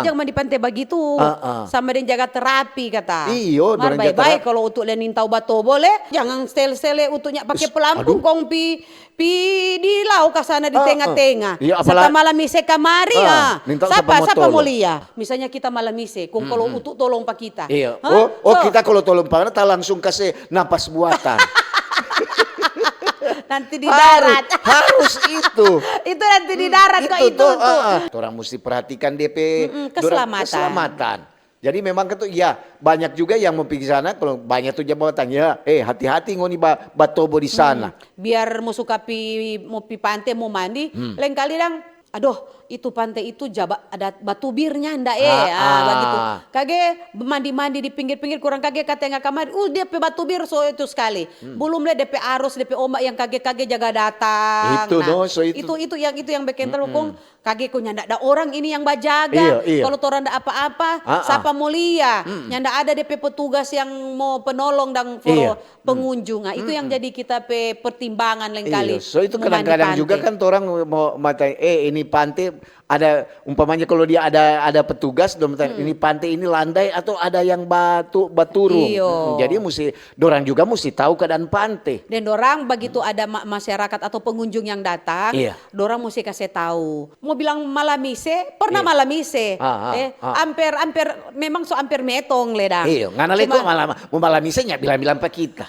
Jangan di pantai begitu. Sama dengan jaga terapi kata. Iyo, Mar baik-baik kalau untuk lenin tahu bato boleh. Jangan stel-stele utuknya pakai pelampung kong pi di laut ke sana di tengah-tengah. Iya, Sata malam mise kamari Siapa mau lihat? Misalnya kita malam mise, kong kalau utuk tolong pak kita. Iya. Kita kalau tolong pak kita langsung kasih napas buatan. Nanti di darat. Harus itu. Itu nanti di darat kok itu. Orang mesti perhatikan DP keselamatan. Jadi memang itu ya banyak juga yang mau pergi sana kalau banyak tuh jabatan ya hati-hati ngoni batobo di sana. Biar mau suka mau pi pantai mau mandi, lain kali dang aduh itu pantai itu ada batu birnya ndak begitu. Kage mandi-mandi di pinggir-pinggir kurang kage katanya kamar, dia pe batu bir so itu sekali. Belum le DP arus DP ombak yang kage jaga datang. Itu yang bikin terukung kage ko nyanda ada orang ini yang bajaga. Iya. Kalau orang ndak apa-apa, siapa mau lihat? Nyanda ada DP petugas yang mau penolong dan pengunjung. Itu yang jadi kita pe pertimbangan lain kali. So itu kadang-kadang juga kan orang mau matai ini pantai ada umpamanya kalau dia ada petugas ini pantai ini landai atau ada yang baturung. Jadi dorang juga mesti tahu keadaan pantai. Dan dorang begitu ada masyarakat atau pengunjung yang datang, dorang mesti kasih tahu. Mau bilang malamise, pernah malamise. Hampir memang hampir metong ledang. Iya, ngana leko mau malamise nya bilang-bilang pak kita.